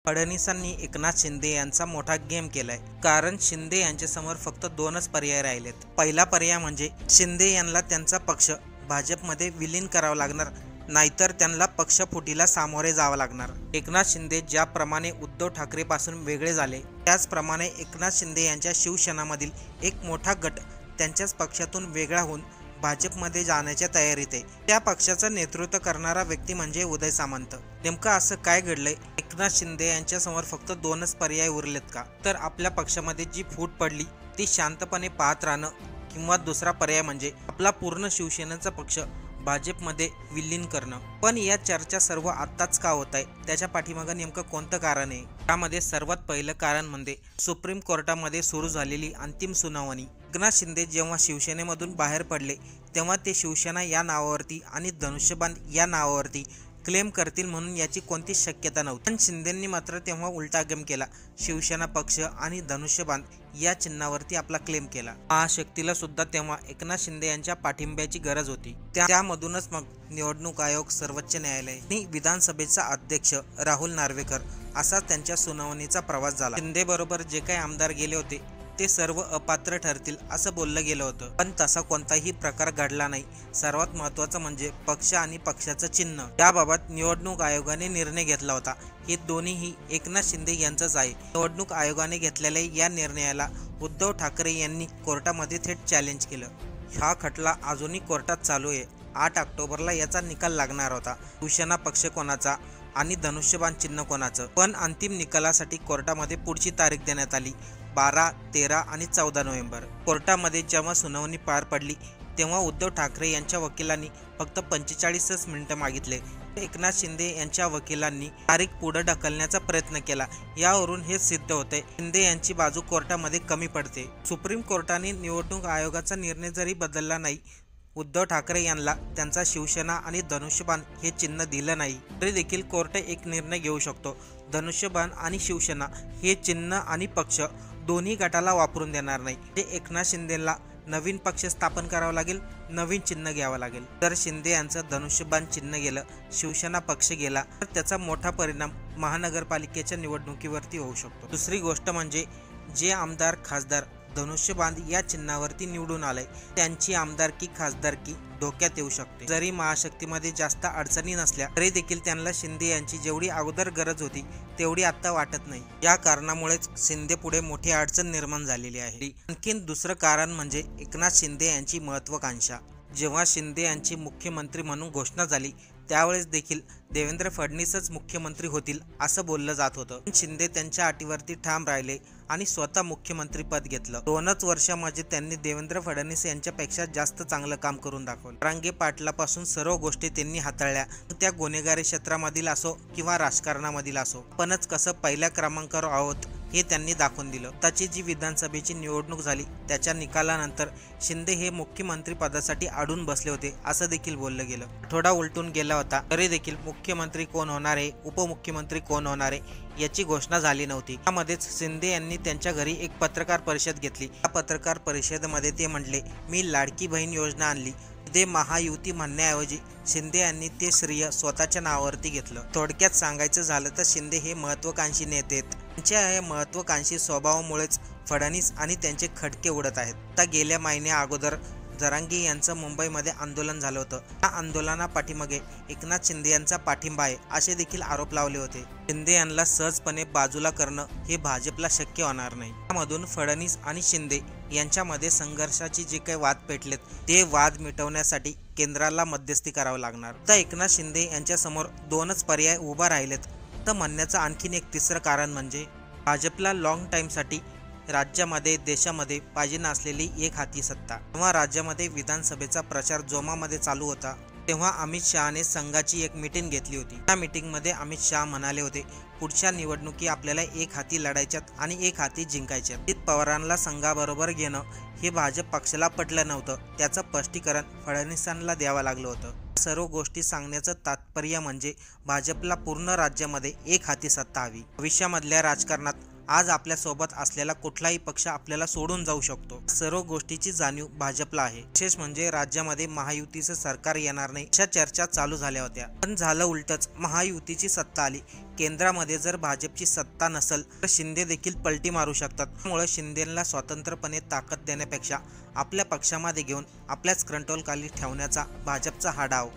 फडणवीसांनी एकनाथ शिंदे यांचा मोठा गेम केलाय, कारण शिंदे यांच्यासमोर फक्त दोनच पर्याय राहिलेत। पहिला पर्याय म्हणजे शिंदे यांना त्यांचा पक्ष भाजपमध्ये विलीन करावा लागणार, नाहीतर त्यांना पक्षफुटीला सामोरे जावं लागणार। एकनाथ शिंदे ज्याप्रमाणे उद्धव ठाकरेपासून वेगळे झाले, त्याचप्रमाणे एकनाथ शिंदे यांच्या शिवसेनामधील एक मोठा गट त्यांच्याच पक्षातून वेगळा होऊन भाजपमध्ये जाण्याच्या तयारीत आहे। त्या पक्षाचं नेतृत्व करणारा व्यक्ती म्हणजे उदय सामंत। नेमकं असं काय घडलंय? एकनाथ शिंदे यांच्या समोर फक्त दोनच पर्याय उरलेत का? तर आपल्या पक्षामध्ये जी फूट पडली ती शांतपणे पाहत राहणं, किंवा दुसरा पर्याय म्हणजे आपला पूर्ण शिवसेनेचा पक्ष भाजपमध्ये विलीन करणं। पण या चर्चा सर्व आत्ताच का होत आहे? त्याच्या पाठीमागं नेमकं कोणतं कारण आहे? त्यामध्ये सर्वात पहिलं कारण म्हणजे सुप्रीम कोर्टामध्ये सुरू झालेली अंतिम सुनावणी। एकनाथ शिंदे जेव्हा शिवसेनेमधून बाहेर पडले, तेव्हा ते शिवसेना या नावावरती आणि धनुष्यबाण या नावावरती क्लेम करतील म्हणून याची कोणतीच शक्यता नव्हती। पण शिंदेंनी मात्र तेव्हा उलटा गेम केला, शिवसेना पक्ष आणि धनुष्यबाण या चिन्हावरती आपला क्लेम केला। महाशक्तीला सुद्धा तेव्हा एकनाथ शिंदे यांच्या पाठिंब्याची गरज होती। त्यामधूनच मग निवडणूक आयोग, सर्वोच्च न्यायालय आणि विधानसभेचा अध्यक्ष राहुल नार्वेकर असा त्यांच्या सुनावणीचा प्रवास झाला। शिंदे बरोबर जे काही आमदार गेले होते ते सर्व अपात्र ठरतील असं बोललं गेलं होतं, पण तसा कोणताही प्रकार घडला नाही। सर्वात महत्त्वाचं म्हणजे पक्ष आणि पक्षाचं चिन्ह, याबाबत निवडणूक आयोगाने निर्णय घेतला होता। हे दोन्हीही एकनाथ शिंदे यांचंच आहे। निवडणूक आयोगाने घेतलेल्या या निर्णयाला उद्धव ठाकरे यांनी कोर्टामध्ये थेट चॅलेंज केलं। हा खटला अजूनही कोर्टात चालू आहे। 8 ऑक्टोबरला याचा निकाल लागणार होता, शिवसेना पक्ष कोणाचा आणि धनुष्यबाण चिन्ह कोणाचं। पण अंतिम निकालासाठी कोर्टामध्ये पुढची तारीख देण्यात आली, 12, 13 आणि 14 नोव्हेंबर। कोर्टामध्ये जेव्हा सुनावणी पार पडली, तेव्हा उद्धव ठाकरे यांच्या वकिलांनी फक्त 45 मिनिटं मागितले। एकनाथ शिंदे यांच्या वकिलांनी तारीख पुढे ढकलण्याचा प्रयत्न केला। यावरून हे सिद्ध होते, शिंदे यांची बाजू कोर्टामध्ये कमी पडते। सुप्रीम कोर्टाने निवडणूक आयोगाचा निर्णय जरी बदलला नाही, उद्धव ठाकरे यांना त्यांचा शिवसेना आणि धनुष्यबाण हे चिन्ह दिलं नाही, तरी देखील कोर्ट एक निर्णय घेऊ शकतो। धनुष्यबाण आणि शिवसेना हे चिन्ह आणि पक्ष दोन्ही गटाला वापरून देणार नाही। ते एकनाथ शिंदेला नवीन पक्ष स्थापन करावा लागेल, नवीन चिन्ह घ्यावं लागेल। जर शिंदे यांचं धनुष्यबाण चिन्ह गेलं, शिवसेना पक्ष गेला, तर त्याचा मोठा परिणाम महानगरपालिकेच्या निवडणुकीवरती होऊ शकतो। दुसरी गोष्ट म्हणजे जे आमदार, खासदार धनुष्यबाण या चिन्हावरती निवडून आले, त्यांची आमदारकी, खासदारकी धोक्यात येऊ शकते। जरी महाशक्तीमध्ये जास्त अडचणी नसल्या तरी देखील त्यांना शिंदे यांची जेवढी अगोदर गरज होती तेवढी आता वाटत नाही। या कारणामुळेच शिंदे पुढे मोठी अडचण निर्माण झालेली आहे। आणखीन दुसरं कारण म्हणजे एकनाथ शिंदे यांची महत्त्वाकांक्षा। जेव्हा शिंदे यांची मुख्यमंत्री म्हणून घोषणा झाली, त्यावेळेस देखील देवेंद्र फडणवीसच मुख्यमंत्री होतील असं बोललं जात होतं। पण शिंदे त्यांच्या अटीवरती ठाम राहिले आणि स्वतः मुख्यमंत्रीपद घेतलं। 2च वर्षामध्ये त्यांनी देवेंद्र फडणवीस यांच्यापेक्षा जास्त चांगलं काम करून दाखवलं। रांगे पाटलापासून सर्व गोष्टी त्यांनी हाताळल्या, त्या गुन्हेगारी क्षेत्रामधील असो किंवा राजकारणामधील असो। आपणच कसं पहिल्या क्रमांकावर आहोत हे त्यांनी दाखवून दिलं। त्याची जी विधानसभेची निवडणूक झाली, त्याच्या निकालानंतर शिंदे हे मुख्यमंत्री पदासाठी अडून बसले होते असं देखील बोललं गेलं। आठवडा उलटून गेला होता तरी देखील मुख्यमंत्री कोण होणार आहे, उपमुख्यमंत्री कोण होणार आहे याची घोषणा झाली नव्हती। त्यामध्येच शिंदे यांनी त्यांच्या घरी एक पत्रकार परिषद घेतली। या पत्रकार परिषदेमध्ये ते म्हटले, मी लाडकी बहीण योजना आणली। ते महायुती म्हणण्याऐवजी शिंदे यांनी ते श्रेय स्वतःच्या नावावरती घेतलं। थोडक्यात सांगायचं झालं तर शिंदे हे महत्त्वाकांक्षी नेते आहेत। त्यांच्या या महत्त्वाकांक्षी स्वभावामुळेच फडणवीस आणि त्यांचे खटके उडत आहेत। आता गेल्या महिन्या अगोदर जरांगे यांचं मुंबईमध्ये आंदोलन झालं होतं। या आंदोलनापाठीमागे एकनाथ शिंदे यांचा पाठिंबा आहे असे देखील आरोप लावले होते। शिंदे यांना सहजपणे बाजूला करणं हे भाजपला शक्य होणार नाही। त्यामधून फडणवीस आणि शिंदे यांच्यामध्ये संघर्षाची जे काही वाद पेटलेत, ते वाद मिटवण्यासाठी केंद्राला मध्यस्थी करावं लागणार। तर एकनाथ शिंदे यांच्या समोर दोनच पर्याय उभा राहिलेत। तर म्हणण्याचं आणखीन एक तिसरं कारण म्हणजे भाजपला लॉंग टाईमसाठी राज्यामध्ये, देशामध्ये पाहिजे नसलेली एक हाती सत्ता। तेव्हा राज्यामध्ये विधानसभेचा प्रचार जोमामध्ये चालू होता, तेव्हा अमित शहाने संघाची एक मीटिंग घेतली होती। त्या मीटिंगमध्ये अमित शहा म्हणाले होते, पुढच्या निवडणुकी आपल्याला एक हाती लढायच्यात आणि एक हाती जिंकायच्यात। अजित पवारांना संघाबरोबर घेणं हे भाजप पक्षाला पटलं नव्हतं। त्याचं स्पष्टीकरण फडणवीसांना द्यावं लागलं होतं। सर्व गोष्टी सांगण्याचं तात्पर्य म्हणजे भाजपला पूर्ण राज्यामध्ये एक हाती सत्ता हवी। भविष्यामधल्या राजकारणात आज आपल्यासोबत असलेला कुठलाही पक्ष आपल्याला सोडून जाऊ शकतो. सर्व गोष्टीची जाणीव भाजपला आहे. विशेष म्हणजे राज्यामध्ये महायुतीचं सरकार येणार नाही अशा चर्चा चालू झाल्या होत्या, पण झालं उलटच. महायुतीची सत्ता आली. केंद्रामध्ये जर भाजपची सत्ता नसेल तर शिंदे देखील पलटी मारू शकतात. त्यामुळे शिंदेला स्वतंत्रपणे ताकद देण्यापेक्षा आपल्या पक्षामध्ये घेऊन आपल्याच कंट्रोलखाली ठेवण्याचा भाजपचा हा डाव.